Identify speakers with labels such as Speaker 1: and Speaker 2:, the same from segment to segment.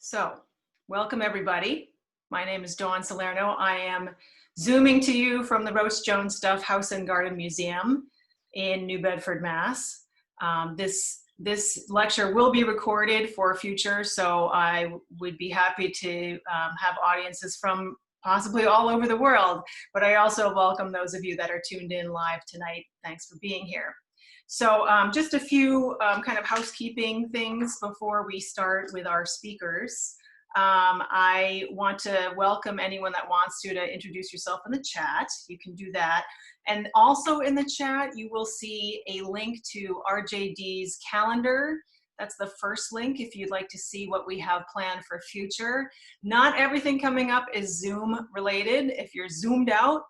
Speaker 1: So, welcome everybody. My name is Dawn Salerno. I am Zooming to you from the Roach Jones Stuff House and Garden Museum in New Bedford, Mass. This lecture will be recorded for future, so I would be happy to have audiences from possibly all over the world, but I also welcome those of you that are tuned in live tonight. Thanks for being here. So just a few kind of housekeeping things before we start with our speakers. I want to welcome anyone that wants to introduce yourself in the chat. You can do that. And also in the chat, you will see a link to RJD's calendar. That's the first link if you'd like to see what we have planned for future. Not everything coming up is Zoom related. If you're zoomed out,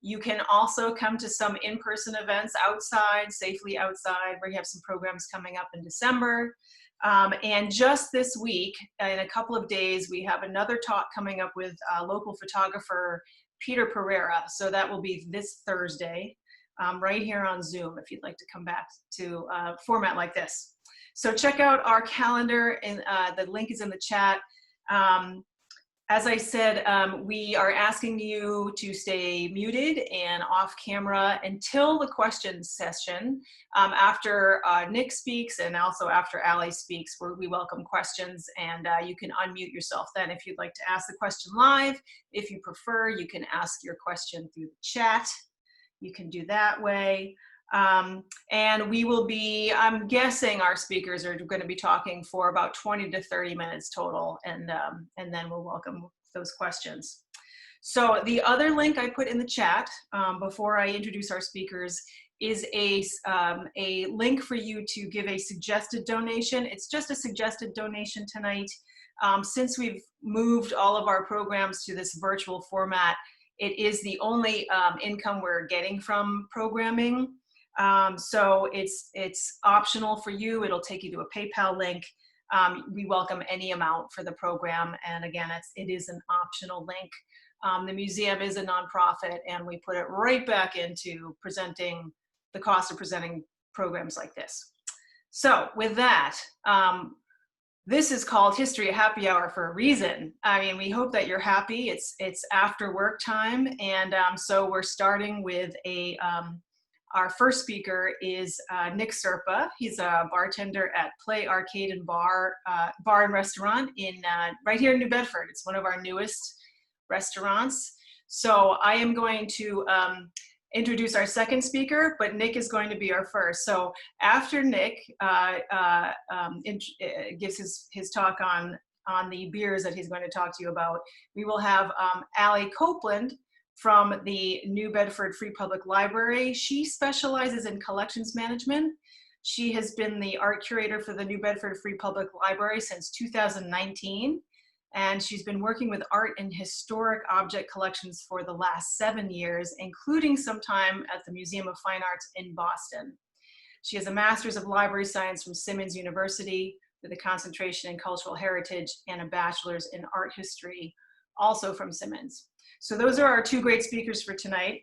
Speaker 1: you can also come to some in-person events outside, safely outside. We have some programs coming up in December. And just this week, in a couple of days, we have another talk coming up with local photographer Peter Pereira. So that will be this Thursday, right here on Zoom, if you'd like to come back to a format like this. So check out our calendar, and the link is in the chat. As I said, we are asking you to stay muted and off camera until the questions session. After Nick speaks and also after Ali speaks, where we welcome questions, and you can unmute yourself then if you'd like to ask the question live. If you prefer, you can ask your question through the chat. You can do that way. And we will be, I'm guessing our speakers are going to be talking for about 20 to 30 minutes total, and then we'll welcome those questions. So the other link I put in the chat before I introduce our speakers is a link for you to give a suggested donation. It's just a suggested donation tonight. Since we've moved all of our programs to this virtual format, it is the only income we're getting from programming. So it's optional for you. It'll take you to a PayPal link. We welcome any amount for the program. And again, it is an optional link. The museum is a nonprofit, and we put it right back into presenting the cost of presenting programs like this. So with that, this is called History Happy Hour for a reason. I mean, we hope that you're happy. It's after work time. And so we're starting with our first speaker is Nick Serpa. He's a bartender at Play Arcade and Bar and Restaurant in right here in New Bedford. It's one of our newest restaurants. So I am going to introduce our second speaker, but Nick is going to be our first. So after Nick gives his talk on the beers that he's going to talk to you about, we will have Alexandra Copeland from the New Bedford Free Public Library. She specializes in collections management. She has been the art curator for the New Bedford Free Public Library since 2019. And she's been working with art and historic object collections for the last 7 years, including some time at the Museum of Fine Arts in Boston. She has a Master's of Library Science from Simmons University with a concentration in cultural heritage and a bachelor's in art history, also from Simmons. So those are our two great speakers for tonight.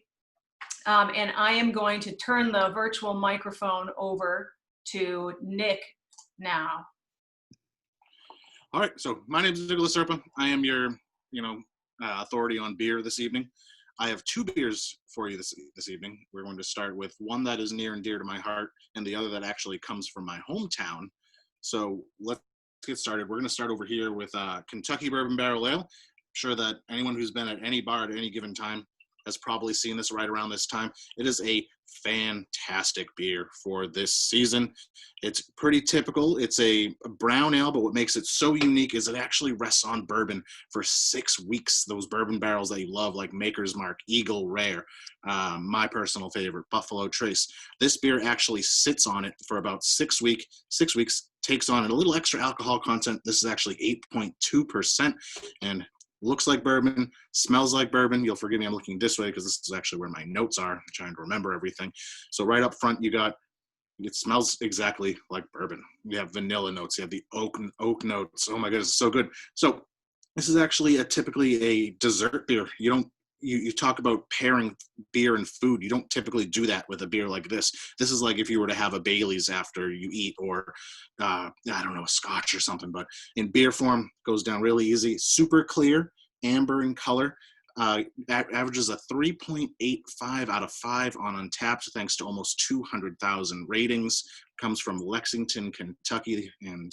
Speaker 1: And I am going to turn the virtual microphone over to Nick now.
Speaker 2: All right, so my name is Nicholas Serpa. I am your, authority on beer this evening. I have two beers for you this evening. We're going to start with one that is near and dear to my heart, and the other that actually comes from my hometown. So let's get started. We're going to start over here with Kentucky Bourbon Barrel Ale. I'm sure that anyone who's been at any bar at any given time has probably seen this right around this time. It is a fantastic beer for this season. It's pretty typical. It's a brown ale, but what makes it so unique is it actually rests on bourbon for 6 weeks. Those bourbon barrels that you love, like Maker's Mark, Eagle Rare, my personal favorite, Buffalo Trace. This beer actually sits on it for about 6 weeks, takes on a little extra alcohol content. This is actually 8.2%, and looks like bourbon, smells like bourbon. You'll forgive me, I'm looking this way because this is actually where my notes are. I'm trying to remember everything. So right up front, it smells exactly like bourbon. You have vanilla notes, you have the oak notes. Oh my goodness, it's so good. So this is actually typically a dessert beer. You you talk about pairing beer and food. You don't typically do that with a beer like this. This is like if you were to have a Bailey's after you eat, or I don't know, a scotch or something. But in beer form, goes down really easy. Super clear, amber in color. Averages a 3.85 out of 5 on Untapped, thanks to almost 200,000 ratings. Comes from Lexington, Kentucky, and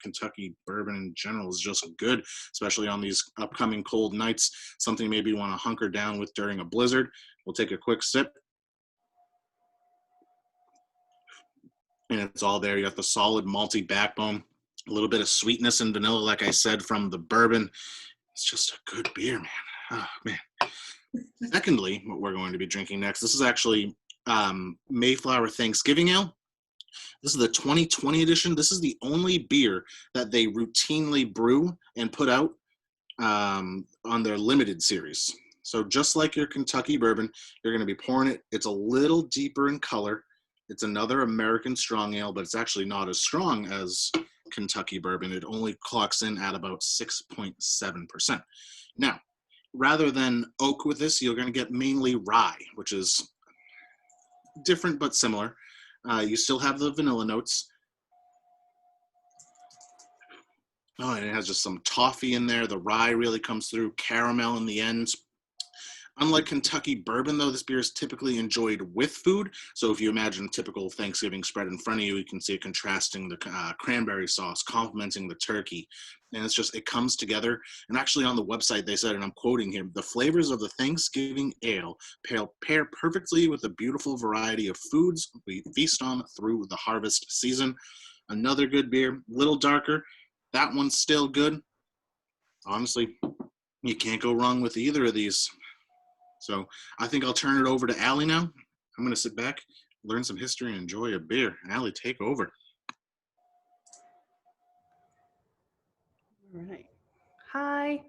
Speaker 2: Kentucky bourbon in general is just good, especially on these upcoming cold nights. Something maybe you want to hunker down with during a blizzard. We'll take a quick sip, and it's all there. You got the solid malty backbone, a little bit of sweetness and vanilla, like I said, from the bourbon. It's just a good beer, man. Oh, man. Secondly, what we're going to be drinking next, this is actually Mayflower Thanksgiving Ale. This is the 2020 edition. This is the only beer that they routinely brew and put out on their limited series. So just like your Kentucky bourbon, you're going to be pouring it. It's a little deeper in color. It's another American strong ale, but it's actually not as strong as Kentucky bourbon. It only clocks in at about 6.7%. Now, rather than oak with this, you're going to get mainly rye, which is different but similar. You still have the vanilla notes. Oh, and it has just some toffee in there. The rye really comes through, caramel in the end. Unlike Kentucky bourbon, though, this beer is typically enjoyed with food. So if you imagine a typical Thanksgiving spread in front of you, you can see it contrasting the cranberry sauce, complementing the turkey. And it's just, it comes together. And actually on the website, they said, and I'm quoting here, the flavors of the Thanksgiving ale pair perfectly with the beautiful variety of foods we feast on through the harvest season. Another good beer, little darker. That one's still good. Honestly, you can't go wrong with either of these. So I think I'll turn it over to Allie now. I'm going to sit back, learn some history, and enjoy a beer. Allie, take over.
Speaker 3: All right. Hi.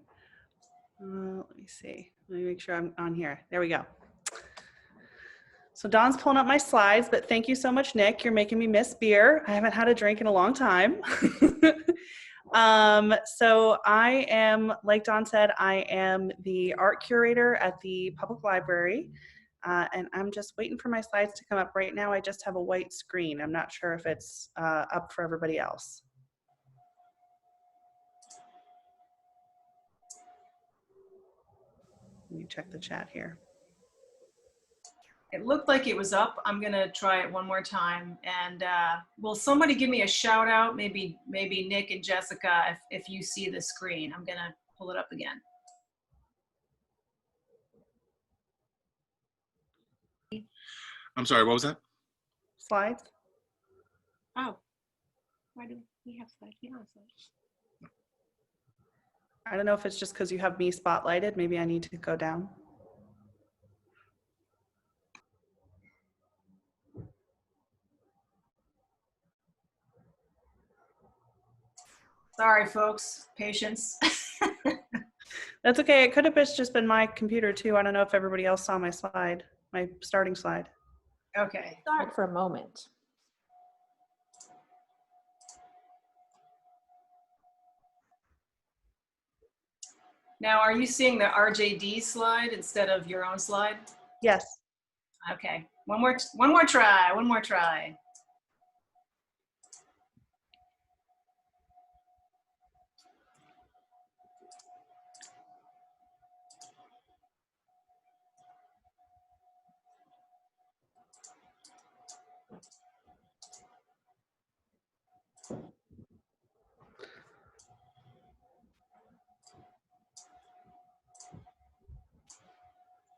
Speaker 3: Let me see. Let me make sure I'm on here. There we go. So Dawn's pulling up my slides, but thank you so much, Nick. You're making me miss beer. I haven't had a drink in a long time. So I am, like Dawn said, I am the art curator at the public library. And I'm just waiting for my slides to come up. Right now, I just have a white screen. I'm not sure if it's up for everybody else. Let me check the chat here.
Speaker 1: It looked like it was up. I'm gonna try it one more time. And will somebody give me a shout out? Maybe Nick and Jessica, if you see the screen. I'm gonna pull it up again.
Speaker 2: I'm sorry, what was that?
Speaker 3: Slides?
Speaker 4: Oh, why do we have slides? We don't have slides.
Speaker 3: I don't know if it's just because you have me spotlighted. Maybe I need to go down.
Speaker 1: Sorry, folks, patience.
Speaker 3: That's okay. It could have just been my computer too. I don't know if everybody else saw my slide, my starting slide.
Speaker 1: Okay.
Speaker 4: Start for a moment.
Speaker 1: Now, are you seeing the RJD slide instead of your own slide?
Speaker 3: Yes.
Speaker 1: Okay, one more try.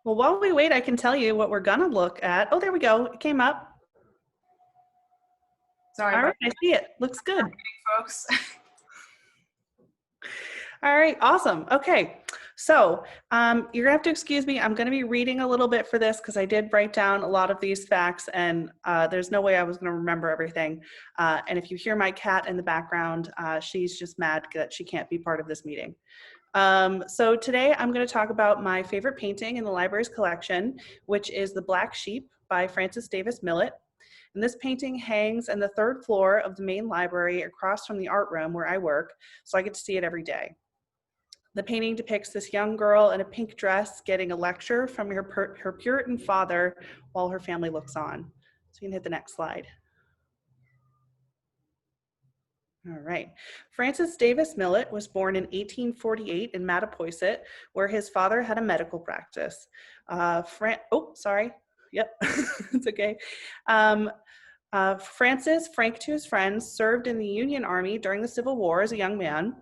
Speaker 3: Well, while we wait, I can tell you what we're gonna look at. Oh, there we go. It came up.
Speaker 1: Sorry
Speaker 3: All
Speaker 1: about
Speaker 3: right, I see it. Looks good.
Speaker 1: that, folks.
Speaker 3: All right, awesome. Okay, so you're gonna have to excuse me. I'm gonna be reading a little bit for this because I did write down a lot of these facts, and there's no way I was gonna remember everything. And if you hear my cat in the background, she's just mad that she can't be part of this meeting. So today I'm going to talk about my favorite painting in the library's collection, which is The Black Sheep by Francis Davis Millet. And this painting hangs on the third floor of the main library across from the art room where I work, so I get to see it every day. The painting depicts this young girl in a pink dress getting a lecture from her Puritan father while her family looks on. So you can hit the next slide. All right. Francis Davis Millet was born in 1848 in Mattapoisett, where his father had a medical practice. Yep, it's okay. Francis, frank to his friends, served in the Union Army during the Civil War as a young man.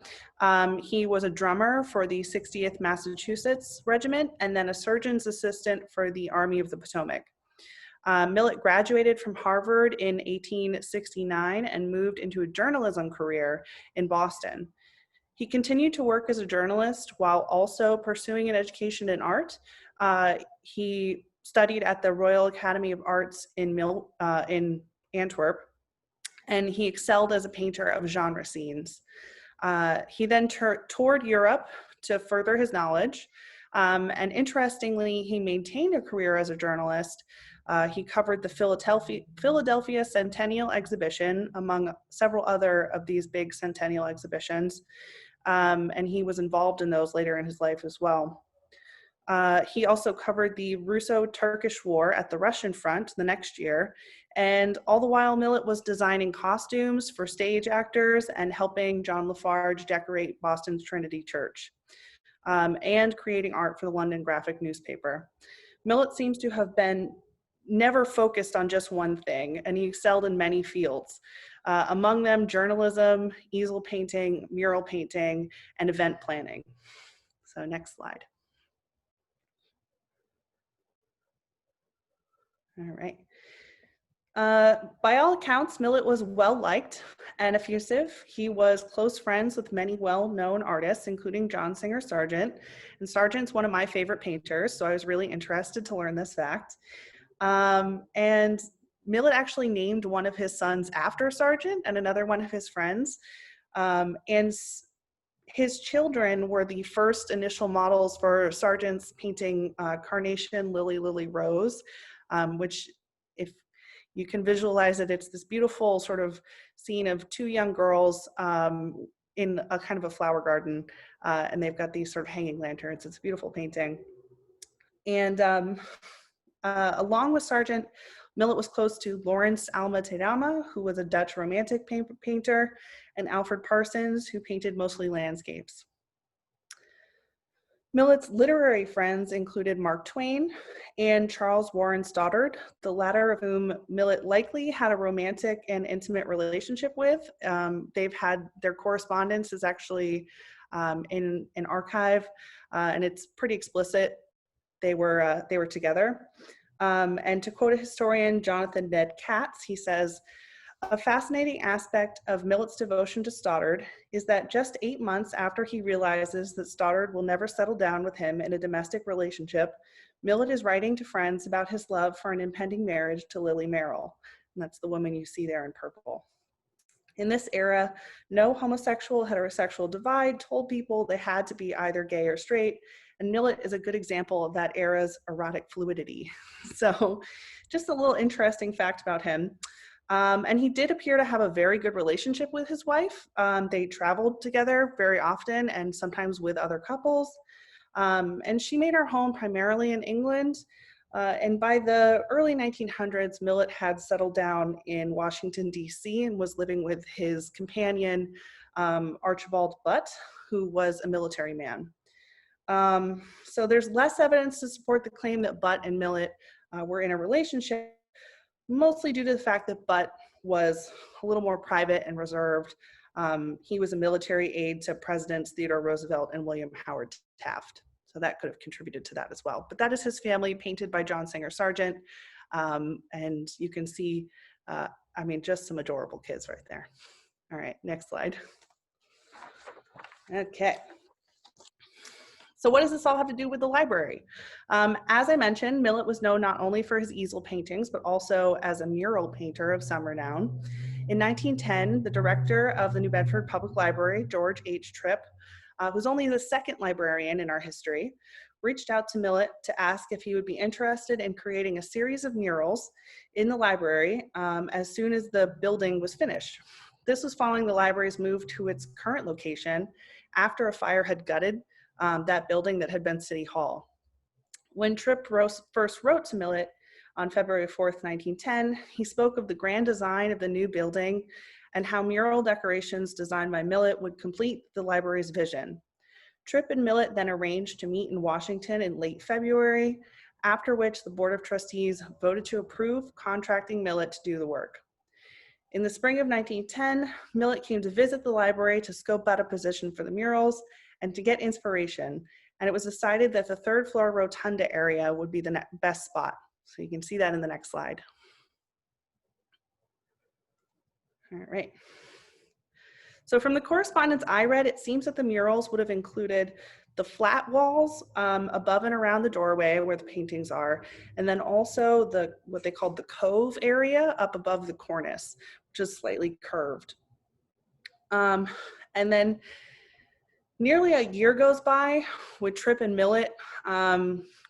Speaker 3: He was a drummer for the 60th Massachusetts Regiment and then a surgeon's assistant for the Army of the Potomac. Millett graduated from Harvard in 1869 and moved into a journalism career in Boston. He continued to work as a journalist while also pursuing an education in art. He studied at the Royal Academy of Arts in Antwerp, and he excelled as a painter of genre scenes. He then toured Europe to further his knowledge, and interestingly, he maintained a career as a journalist. He covered the Philadelphia Centennial Exhibition, among several other of these big centennial exhibitions, and he was involved in those later in his life as well. He also covered the Russo-Turkish War at the Russian front the next year, and all the while Millett was designing costumes for stage actors and helping John Lafarge decorate Boston's Trinity Church, and creating art for the London Graphic newspaper. Millett seems to have been never focused on just one thing, and he excelled in many fields. Among them, journalism, easel painting, mural painting, and event planning. So next slide. All right. By all accounts, Millett was well-liked and effusive. He was close friends with many well-known artists, including John Singer Sargent. And Sargent's one of my favorite painters, so I was really interested to learn this fact. And Millett actually named one of his sons after Sargent and another one of his friends. And his children were the first initial models for Sargent's painting Carnation, Lily, Lily, Rose, which, if you can visualize it, it's this beautiful sort of scene of two young girls in a kind of a flower garden, and they've got these sort of hanging lanterns. It's a beautiful painting. And along with Sargent, Millett was close to Lawrence Alma Tadema, who was a Dutch romantic painter, and Alfred Parsons, who painted mostly landscapes. Millett's literary friends included Mark Twain and Charles Warren Stoddard, the latter of whom Millett likely had a romantic and intimate relationship with. They've had their correspondence is actually in an archive, and it's pretty explicit. They were together. And to quote a historian, Jonathan Ned Katz, he says, "A fascinating aspect of Millett's devotion to Stoddard is that just 8 months after he realizes that Stoddard will never settle down with him in a domestic relationship, Millett is writing to friends about his love for an impending marriage to Lily Merrill." And that's the woman you see there in purple. In this era, no homosexual heterosexual divide told people they had to be either gay or straight, and Millett is a good example of that era's erotic fluidity. So just a little interesting fact about him. And he did appear to have a very good relationship with his wife. They traveled together very often and sometimes with other couples. And she made her home primarily in England. And by the early 1900s, Millett had settled down in Washington, D.C. and was living with his companion, Archibald Butt, who was a military man. So there's less evidence to support the claim that Butt and Millett were in a relationship, mostly due to the fact that Butt was a little more private and reserved. He was a military aide to Presidents Theodore Roosevelt and William Howard Taft. So that could have contributed to that as well. But that is his family, painted by John Singer Sargent. And you can see, just some adorable kids right there. All right, next slide. Okay. So what does this all have to do with the library? As I mentioned, Millett was known not only for his easel paintings, but also as a mural painter of some renown. In 1910, the director of the New Bedford Public Library, George H. Tripp, who's only the second librarian in our history, reached out to Millett to ask if he would be interested in creating a series of murals in the library as soon as the building was finished. This was following the library's move to its current location after a fire had gutted that building that had been City Hall. When Tripp first wrote to Millet on February 4th, 1910, he spoke of the grand design of the new building and how mural decorations designed by Millet would complete the library's vision. Tripp and Millet then arranged to meet in Washington in late February, after which the Board of Trustees voted to approve contracting Millet to do the work. In the spring of 1910, Millet came to visit the library to scope out a position for the murals and to get inspiration, and it was decided that the third floor rotunda area would be the best spot. So you can see that in the next slide. All right. So from the correspondence I read, it seems that the murals would have included the flat walls above and around the doorway where the paintings are, and then also what they called the cove area up above the cornice, which is slightly curved. And then nearly a year goes by with Tripp and Millet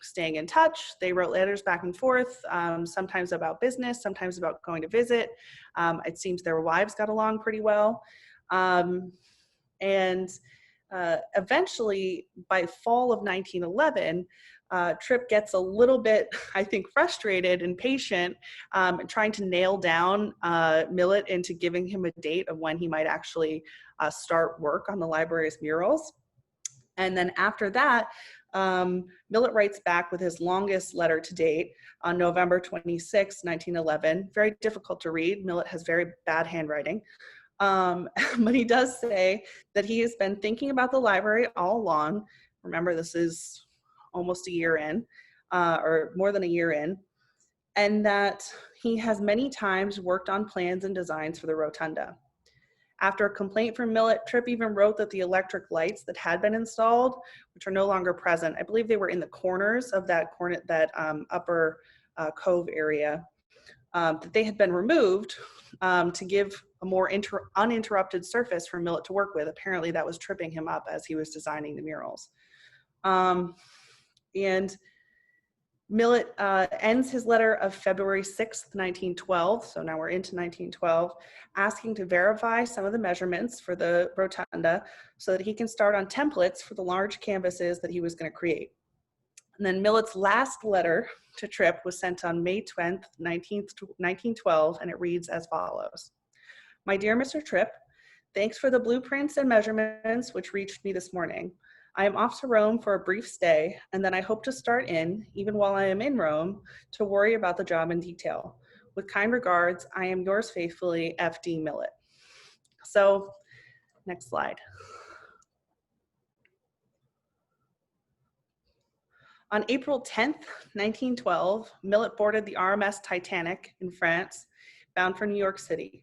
Speaker 3: staying in touch. They wrote letters back and forth, sometimes about business, sometimes about going to visit. It seems their wives got along pretty well. Eventually, by fall of 1911, Tripp gets a little bit, I think, frustrated and impatient, trying to nail down Millet into giving him a date of when he might actually start work on the library's murals. And then after that, Millet writes back with his longest letter to date on November 26, 1911. Very difficult to read. Millet has very bad handwriting. But he does say that he has been thinking about the library all along. Remember, this is almost a year in, or more than a year in, and that he has many times worked on plans and designs for the rotunda. After a complaint from Millet, Tripp even wrote that the electric lights that had been installed, which are no longer present, I believe they were in the corners of that upper cove area, that they had been removed to give a more uninterrupted surface for Millet to work with. Apparently that was tripping him up as he was designing the murals. And Millet ends his letter of February 6th, 1912, so now we're into 1912, asking to verify some of the measurements for the rotunda so that he can start on templates for the large canvases that he was going to create. And then Millet's last letter to Tripp was sent on May 20th, 1912, and it reads as follows. My dear Mr. Tripp, thanks for the blueprints and measurements which reached me this morning. I am off to Rome for a brief stay, and then I hope to start in, even while I am in Rome, to worry about the job in detail. With kind regards, I am yours faithfully, F.D. Millet. So, next slide. On April 10th, 1912, Millet boarded the RMS Titanic in France, bound for New York City.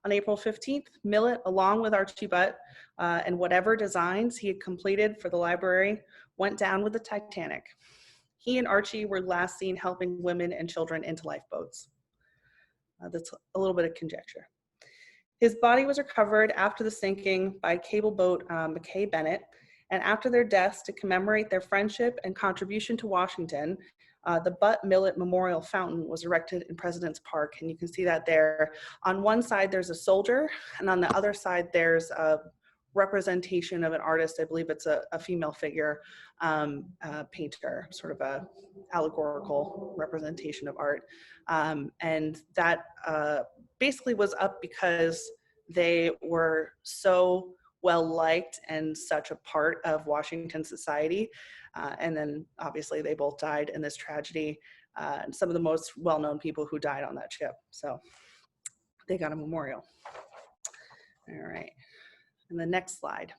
Speaker 3: On April 15th, Millet, along with Archie Butt and whatever designs he had completed for the library, went down with the Titanic. He and Archie were last seen helping women and children into lifeboats. That's a little bit of conjecture. His body was recovered after the sinking by cable boat McKay Bennett, and after their deaths, to commemorate their friendship and contribution to Washington, the Butt Millet Memorial Fountain was erected in President's Park, and you can see that there. On one side, there's a soldier, and on the other side, there's a representation of an artist. I believe it's a female figure painter, sort of a allegorical representation of art. And that basically was up because they were so well-liked and such a part of Washington society. And then obviously they both died in this tragedy. And some of the most well-known people who died on that ship. So they got a memorial. All right, and the next slide.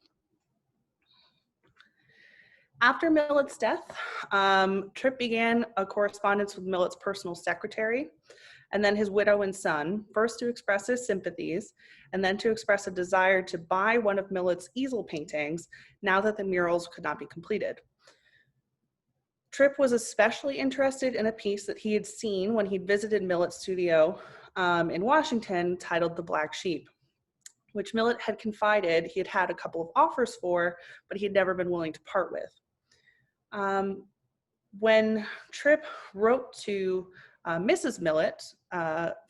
Speaker 3: After Millet's death, Tripp began a correspondence with Millet's personal secretary, and then his widow and son, first to express his sympathies, and then to express a desire to buy one of Millet's easel paintings now that the murals could not be completed. Tripp was especially interested in a piece that he had seen when he'd visited Millett's studio in Washington titled The Black Sheep, which Millet had confided he had had a couple of offers for, but he had never been willing to part with. When Tripp wrote to Mrs. Millet,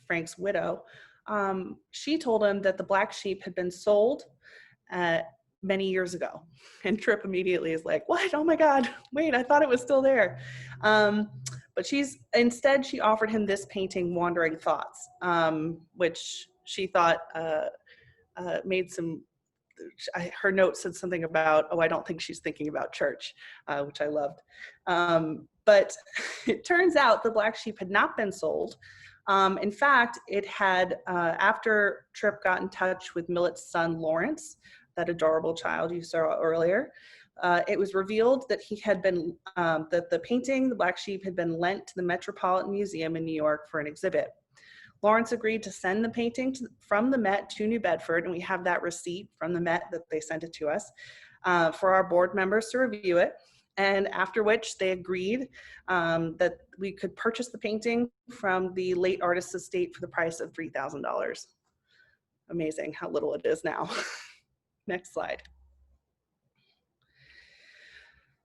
Speaker 3: Frank's widow, she told him that the Black Sheep had been sold many years ago. And Tripp immediately is like, what? Oh my God, wait, I thought it was still there. But instead she offered him this painting, Wandering Thoughts, which she thought made some, her note said something about, oh, I don't think she's thinking about church, which I loved. But it turns out the black sheep had not been sold. In fact, it had, after Tripp got in touch with Millett's son, Lawrence, that adorable child you saw earlier, it was revealed that he had been, that the painting, the black sheep, had been lent to the Metropolitan Museum in New York for an exhibit. Lawrence agreed to send the painting from the Met to New Bedford, and we have that receipt from the Met that they sent it to us, for our board members to review it. And after which they agreed that we could purchase the painting from the late artist's estate for the price of $3,000. Amazing how little it is now. Next slide.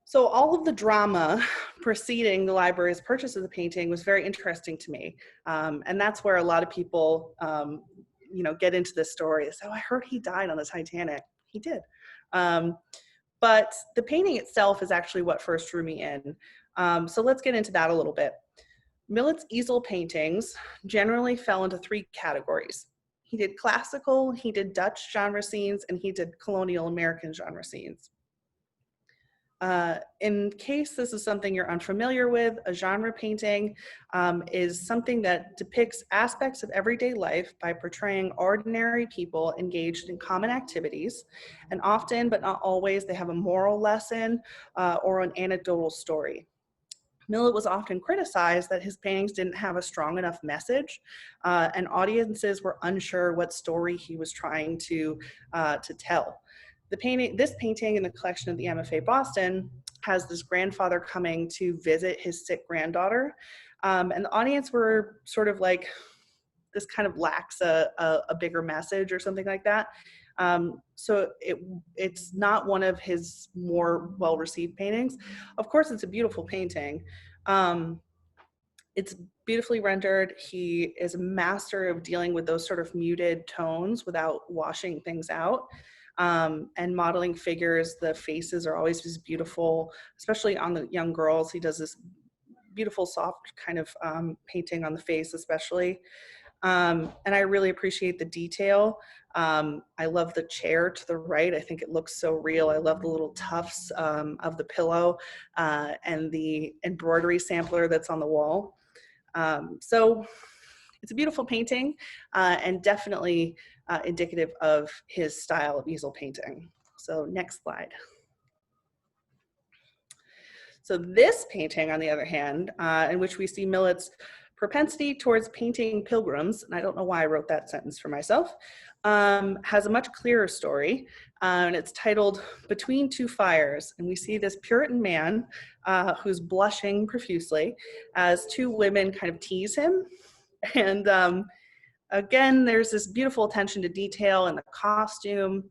Speaker 3: So all of the drama preceding the library's purchase of the painting was very interesting to me. And that's where a lot of people, get into this story. So I heard he died on the Titanic. He did. But the painting itself is actually what first drew me in. So let's get into that a little bit. Millett's easel paintings generally fell into 3 categories. He did classical, he did Dutch genre scenes, and he did colonial American genre scenes. In case this is something you're unfamiliar with, a genre painting is something that depicts aspects of everyday life by portraying ordinary people engaged in common activities, and often, but not always, they have a moral lesson or an anecdotal story. Millet was often criticized that his paintings didn't have a strong enough message, and audiences were unsure what story he was trying to tell. This painting in the collection of the MFA Boston has this grandfather coming to visit his sick granddaughter, and the audience were sort of like, this kind of lacks a bigger message or something like that. So it's not one of his more well-received paintings. Of course, it's a beautiful painting. It's beautifully rendered. He is a master of dealing with those sort of muted tones without washing things out. And modeling figures, the faces are always just beautiful, especially on the young girls. He does this beautiful, soft kind of painting on the face, especially. And I really appreciate the detail. I love the chair to the right. I think it looks so real. I love the little tufts of the pillow and the embroidery sampler that's on the wall. So it's a beautiful painting and definitely indicative of his style of easel painting. So next slide. So this painting, on the other hand, in which we see Millett's propensity towards painting pilgrims, and I don't know why I wrote that sentence for myself, has a much clearer story, and it's titled Between Two Fires. And we see this Puritan man who's blushing profusely as 2 women kind of tease him. And again, there's this beautiful attention to detail in the costume,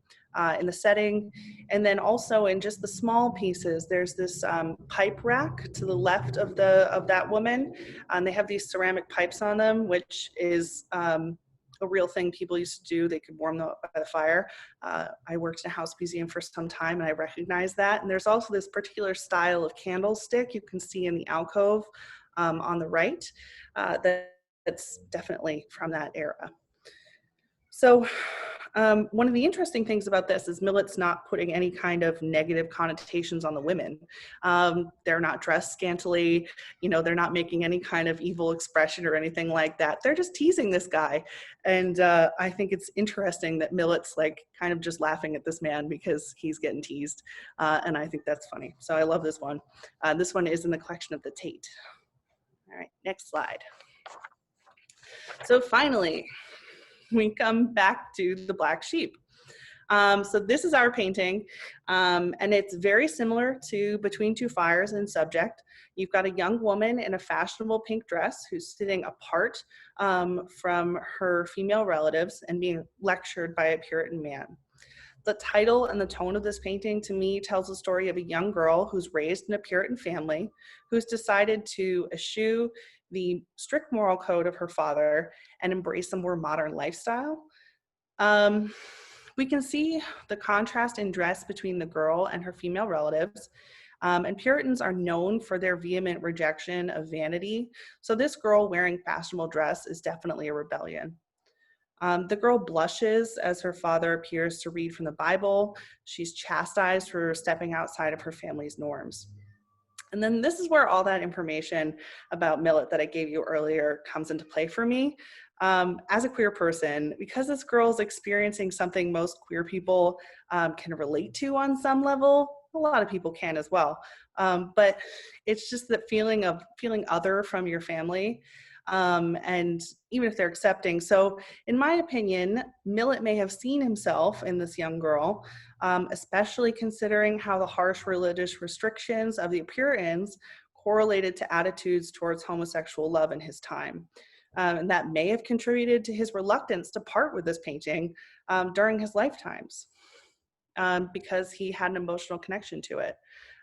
Speaker 3: in the setting, and then also in just the small pieces. There's this pipe rack to the left of that woman, and they have these ceramic pipes on them, which is a real thing people used to do. They could warm them up by the fire. I worked in a house museum for some time, and I recognize that. And there's also this particular style of candlestick you can see in the alcove on the right that's definitely from that era. So one of the interesting things about this is Millett's not putting any kind of negative connotations on the women. They're not dressed scantily, they're not making any kind of evil expression or anything like that. They're just teasing this guy. And I think it's interesting that Millett's like kind of just laughing at this man because he's getting teased. And I think that's funny. So I love this one. This one is in the collection of the Tate. All right, next slide. So finally, we come back to the black sheep. So this is our painting, and it's very similar to Between Two Fires in subject. You've got a young woman in a fashionable pink dress who's sitting apart from her female relatives and being lectured by a Puritan man. The title and the tone of this painting, to me, tells the story of a young girl who's raised in a Puritan family, who's decided to eschew the strict moral code of her father and embrace a more modern lifestyle. But We can see the contrast in dress between the girl and her female relatives. And Puritans are known for their vehement rejection of vanity. So this girl wearing fashionable dress is definitely a rebellion. The girl blushes as her father appears to read from the Bible. She's chastised for stepping outside of her family's norms. And then this is where all that information about Millet that I gave you earlier comes into play for me. As a queer person, because this girl's experiencing something most queer people can relate to on some level, a lot of people can as well. But it's just that feeling of feeling other from your family. And even if they're accepting. So in my opinion, Millet may have seen himself in this young girl, especially considering how the harsh religious restrictions of the Puritans correlated to attitudes towards homosexual love in his time. And that may have contributed to his reluctance to part with this painting during his lifetimes, because he had an emotional connection to it.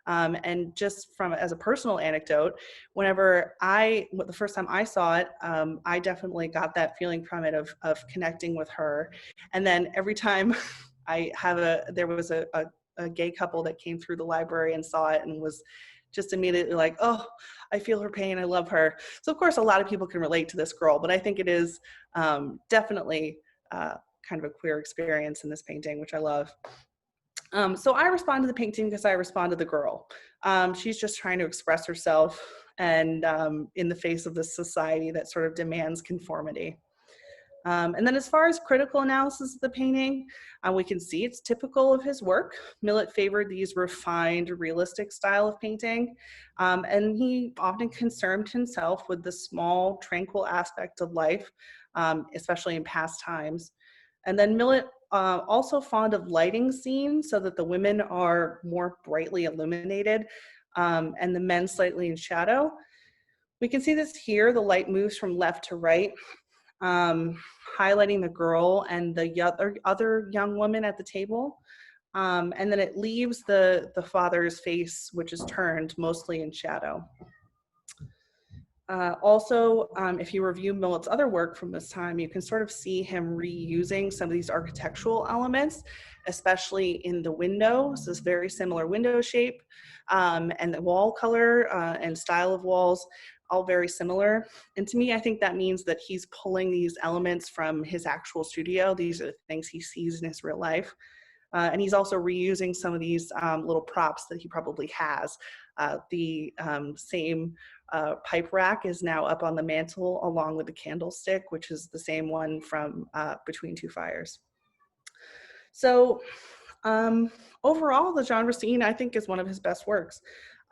Speaker 3: And just as a personal anecdote, the first time I saw it, I definitely got that feeling from it of connecting with her. And then every time there was a gay couple that came through the library and saw it and was just immediately like, oh, I feel her pain, I love her. So of course, a lot of people can relate to this girl, but I think it is definitely kind of a queer experience in this painting, which I love. So I respond to the painting because I respond to the girl. She's just trying to express herself, and in the face of this society that sort of demands conformity. And then as far as critical analysis of the painting, we can see it's typical of his work. Millet favored these refined, realistic style of painting, and he often concerned himself with the small, tranquil aspect of life, especially in past times. And then Millet also fond of lighting scenes so that the women are more brightly illuminated and the men slightly in shadow. We can see this here. The light moves from left to right, highlighting the girl and the other young woman at the table. And then it leaves the father's face, which is turned mostly in shadow. Also, if you review Millett's other work from this time, you can sort of see him reusing some of these architectural elements, especially in the window. So this very similar window shape, and the wall color and style of walls, all very similar. And to me, I think that means that he's pulling these elements from his actual studio. These are the things he sees in his real life. And he's also reusing some of these little props that he probably has. The same pipe rack is now up on the mantle along with the candlestick, which is the same one from Between Two Fires. So overall, the genre scene, I think, is one of his best works.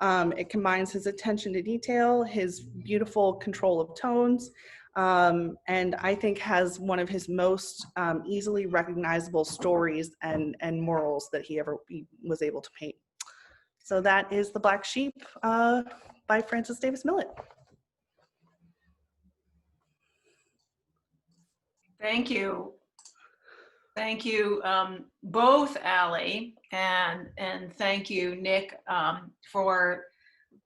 Speaker 3: It combines his attention to detail, his beautiful control of tones, and I think has one of his most easily recognizable stories and morals that he was able to paint. So that is The Black Sheep by Francis Davis Millet.
Speaker 1: Thank you. Thank you both, Allie, and thank you, Nick, for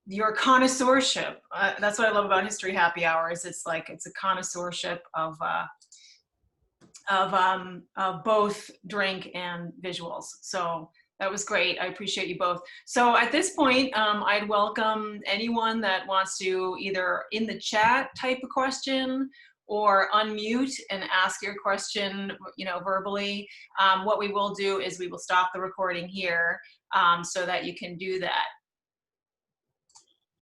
Speaker 1: your connoisseurship. That's what I love about History Happy Hours. It's a connoisseurship of both drink and visuals. So that was great. I appreciate you both. So at this point, I'd welcome anyone that wants to either in the chat type a question or unmute and ask your question, verbally. What we will do is we will stop the recording here so that you can do that.